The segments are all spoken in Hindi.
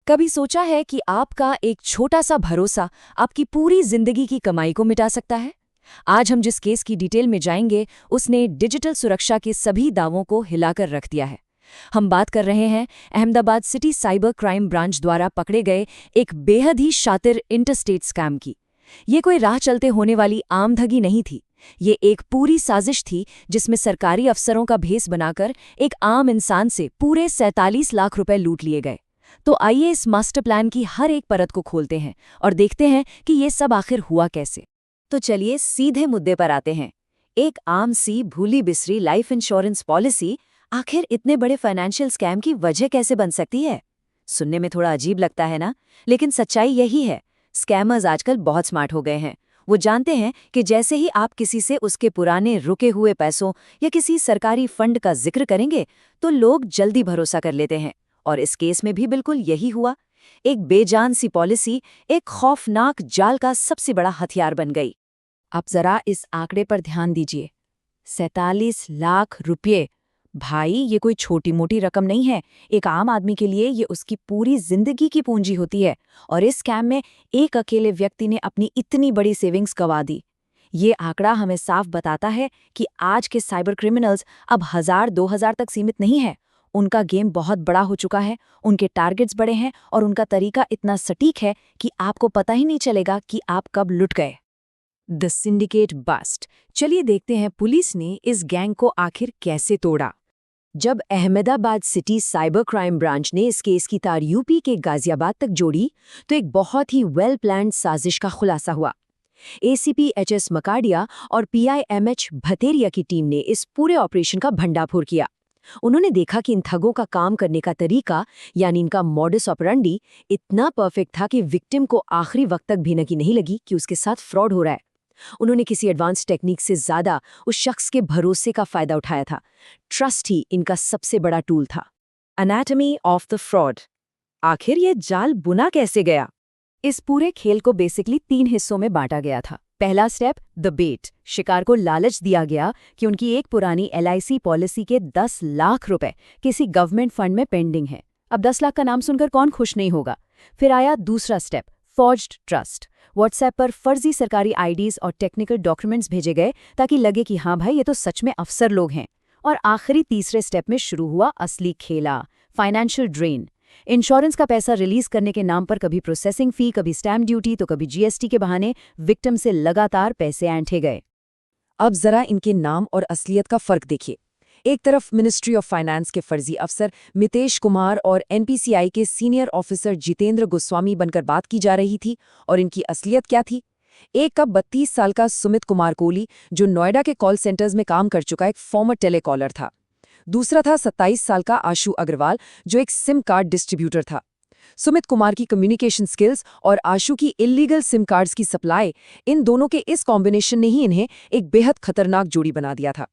कभी सोचा है कि आपका एक छोटा सा भरोसा आपकी पूरी जिंदगी की कमाई को मिटा सकता है? आज हम जिस केस की डिटेल में जाएंगे उसने डिजिटल सुरक्षा के सभी दावों को हिलाकर रख दिया है। हम बात कर रहे हैं Ahmedabad city cyber crime branch द्वारा पकड़े गए एक बेहद ही शातिर इंटरस्टेट स्कैम की। ये कोई राह चलते होने वाली आम ठगी नहीं थी। ये एक पूरी साजिश थी जिसमें सरकारी अफसरों का भेस बनाकर एक आम इंसान से पूरे 47 लाख रुपए लूट लिए गए। तो आइए इस मास्टर प्लान की हर एक परत को खोलते हैं और देखते हैं कि ये सब आखिर हुआ कैसे। तो चलिए सीधे मुद्दे पर आते हैं। एक आम सी भूली बिसरी लाइफ इंश्योरेंस पॉलिसी आखिर इतने बड़े फाइनेंशियल स्कैम की वजह कैसे बन सकती है? सुनने में थोड़ा अजीब लगता है ना, लेकिन सच्चाई यही है। स्कैमर्स आजकल बहुत स्मार्ट हो गए हैं। वो जानते हैं कि जैसे ही आप किसी से उसके पुराने रुके हुए पैसों या किसी सरकारी फंड का जिक्र करेंगे तो लोग जल्दी भरोसा कर लेते हैं। और इस केस में भी बिल्कुल यही हुआ। एक बेजान सी पॉलिसी एक खौफनाक जाल का सबसे बड़ा हथियार बन गई। आप जरा इस आंकड़े पर ध्यान दीजिए, 47 लाख रुपये। भाई, ये कोई छोटी मोटी रकम नहीं है। एक आम आदमी के लिए ये उसकी पूरी जिंदगी की पूंजी होती है। और इस स्कैम में एक अकेले व्यक्ति ने अपनी इतनी बड़ी सेविंग्स गंवा दी। ये आंकड़ा हमें साफ बताता है कि आज के साइबर क्रिमिनल्स अब 1000-2000 तक सीमित नहीं है। उनका गेम बहुत बड़ा हो चुका है, उनके टारगेट्स बड़े हैं और उनका तरीका इतना सटीक है कि आपको पता ही नहीं चलेगा कि आप कब लुट गए। The syndicate bust. चलिए देखते हैं पुलिस ने इस गैंग को आखिर कैसे तोड़ा। जब Ahmedabad city cyber crime branch ने इस केस की तार यूपी के गाजियाबाद तक जोड़ी तो एक बहुत ही वेल प्लान्ड साजिश का खुलासा हुआ। एसीपी एचएस मकाडिया और पीआईएमएच भतेरिया की टीम ने इस पूरे ऑपरेशन का भंडाफोड़ किया। उन्होंने देखा कि इन ठगों का काम करने का तरीका, यानी इनका मॉडस ऑपरेंडी, इतना परफेक्ट था कि विक्टिम को आखिरी वक्त तक भी नकी नहीं लगी कि उसके साथ फ्रॉड हो रहा है। उन्होंने किसी एडवांस टेक्निक से ज्यादा उस शख्स के भरोसे का फायदा उठाया था। ट्रस्ट ही इनका सबसे बड़ा टूल था। Anatomy of the fraud. आखिर ये जाल बुना कैसे गया? इस पूरे खेल को बेसिकली 3 हिस्सों में बांटा गया था। पहला स्टेप, द बेट। शिकार को लालच दिया गया कि उनकी एक पुरानी एलआईसी पॉलिसी के 10 लाख रुपए किसी गवर्नमेंट फंड में पेंडिंग है। अब 10 लाख का नाम सुनकर कौन खुश नहीं होगा। फिर आया दूसरा स्टेप, फॉर्ज्ड ट्रस्ट। व्हाट्सएप पर फर्जी सरकारी आईडीज और टेक्निकल डॉक्यूमेंट्स भेजे गए ताकि लगे कि हाँ भाई, ये तो सच में अफसर लोग हैं। और आखिरी तीसरे स्टेप में शुरू हुआ असली खेला, फाइनेंशियल ड्रेन। इंश्योरेंस का पैसा रिलीज करने के नाम पर कभी प्रोसेसिंग फी, कभी स्टैम्प ड्यूटी, तो कभी जीएसटी के बहाने विक्टिम से लगातार पैसे ऐंठे गए। अब जरा इनके नाम और असलियत का फर्क देखिए। एक तरफ मिनिस्ट्री ऑफ फाइनेंस के फर्जी अफसर मितेश कुमार और एनपीसीआई के सीनियर ऑफिसर जितेंद्र गोस्वामी बनकर बात की जा रही थी, और इनकी असलियत क्या थी? एक का 32 साल का सुमित कुमार कोहली, जो नोएडा के कॉल सेंटर्स में काम कर चुका एक फॉर्मर टेलीकॉलर था। दूसरा था 27 साल का आशु अग्रवाल, जो एक सिम कार्ड डिस्ट्रीब्यूटर था। सुमित कुमार की कम्युनिकेशन स्किल्स और आशु की इल्लीगल सिम कार्ड्स की सप्लाई, इन दोनों के इस कॉम्बिनेशन ने ही इन्हें एक बेहद खतरनाक जोड़ी बना दिया था।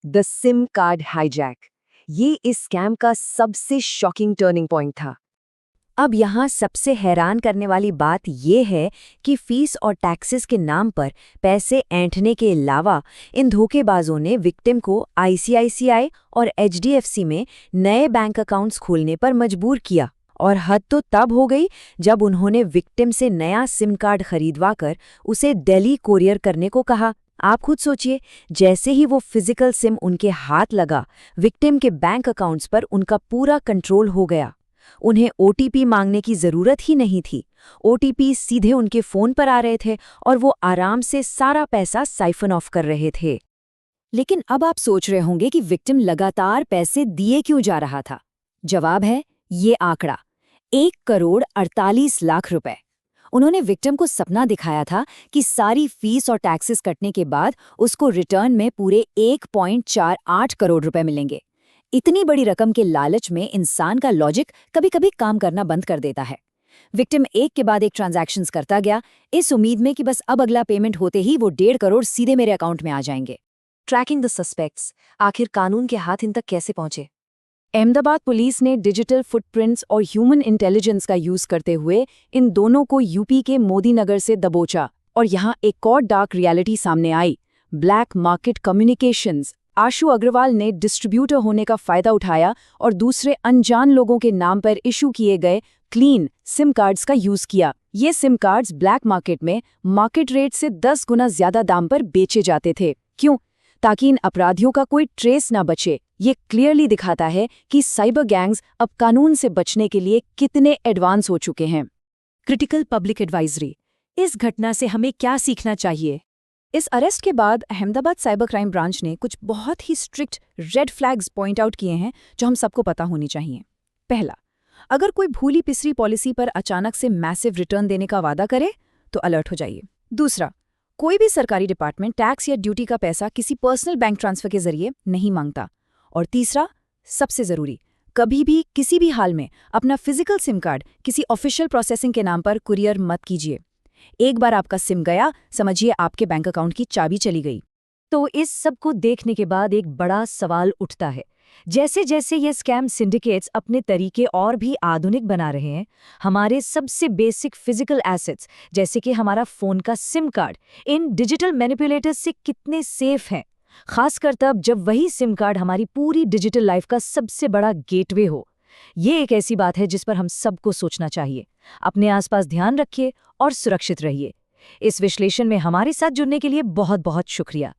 द सिम कार्ड हाईजैक, ये इस स्कैम का सबसे शॉकिंग टर्निंग पॉइंट था। अब यहाँ सबसे हैरान करने वाली बात यह है कि फीस और टैक्सेस के नाम पर पैसे ऐंठने के अलावा इन धोखेबाजों ने विक्टिम को आईसीआईसीआई और एचडीएफसी में नए बैंक अकाउंट्स खोलने पर मजबूर किया। और हद तो तब हो गई जब उन्होंने विक्टिम से नया सिम कार्ड खरीदवाकर उसे दिल्ली कोरियर करने को कहा। आप खुद सोचिए, जैसे ही वो फिजिकल सिम उनके हाथ लगा, विक्टिम के बैंक अकाउंट्स पर उनका पूरा कंट्रोल हो गया। उन्हें ओटीपी मांगने की जरूरत ही नहीं थी। ओटीपी सीधे उनके फोन पर आ रहे थे और वो आराम से सारा पैसा साइफन ऑफ कर रहे थे। लेकिन अब आप सोच रहे होंगे कि विक्टिम लगातार पैसे दिए क्यों जा रहा था। जवाब है ये आंकड़ा, 1,48,00,000 रुपए। उन्होंने विक्टिम को सपना दिखाया था कि सारी फीस और टैक्सेस कटने के बाद उसको रिटर्न में पूरे 1.48 करोड़ रुपए मिलेंगे। इतनी बड़ी रकम के लालच में इंसान का लॉजिक कभी-कभी काम करना बंद कर देता है। विक्टिम एक के बाद एक ट्रांजैक्शंस करता गया, इस उम्मीद में कि बस अब अगला पेमेंट होते ही वो 1.5 करोड़ सीधे मेरे अकाउंट में आ जाएंगे। ट्रैकिंग द सस्पेक्ट्स, आखिर कानून के हाथ इन तक कैसे पहुंचे? अहमदाबाद पुलिस ने डिजिटल फुटप्रिंट्स और ह्यूमन इंटेलिजेंस का यूज करते हुए इन दोनों को यूपी के मोदीनगर से दबोचा। और यहाँ एक और डार्क रियलिटी सामने आई, ब्लैक मार्केट कम्युनिकेशंस। आशु अग्रवाल ने डिस्ट्रीब्यूटर होने का फायदा उठाया और दूसरे अनजान लोगों के नाम पर इशू किए गए क्लीन सिम कार्ड्स का यूज किया। ये सिम कार्ड्स ब्लैक मार्केट में मार्केट रेट से 10 गुना ज्यादा दाम पर बेचे जाते थे। क्यों? ताकि इन अपराधियों का कोई ट्रेस ना बचे। ये क्लियरली दिखाता है कि साइबर गैंग्स अब कानून से बचने के लिए कितने एडवांस हो चुके हैं। Critical public advisory. इस घटना से हमें क्या सीखना चाहिए? इस अरेस्ट के बाद अहमदाबाद साइबर क्राइम ब्रांच ने कुछ बहुत ही strict red flags point out किए हैं जो हम सबको पता होनी चाहिए। पहला, अगर कोई भूली पिसरी पॉलिसी पर अचानक से मैसिव रिटर्न देने का वादा करे तो अलर्ट हो जाइए। दूसरा, कोई भी सरकारी डिपार्टमेंट टैक्स या ड्यूटी का पैसा किसी पर्सनल बैंक ट्रांसफर के जरिए नहीं मांगता। और तीसरा, सबसे जरूरी, कभी भी किसी भी हाल में अपना फिजिकल सिम कार्ड किसी ऑफिशियल प्रोसेसिंग के नाम पर कुरियर मत कीजिए। एक बार आपका सिम गया, समझिए आपके बैंक अकाउंट की चाबी चली गई। तो इस सब को देखने के बाद एक बड़ा सवाल उठता है। जैसे जैसे ये स्कैम सिंडिकेट्स अपने तरीके और भी आधुनिक बना रहे हैं, हमारे सबसे बेसिक फिजिकल एसेट्स जैसे कि हमारा फ़ोन का सिम कार्ड इन डिजिटल मैनिपुलेटर्स से कितने सेफ हैं, खासकर तब जब वही सिम कार्ड हमारी पूरी डिजिटल लाइफ का सबसे बड़ा गेटवे हो। ये एक ऐसी बात है जिस पर हम सबको सोचना चाहिए। अपने आसपास ध्यान रखिए और सुरक्षित रहिए। इस विश्लेषण में हमारे साथ जुड़ने के लिए बहुत बहुत शुक्रिया।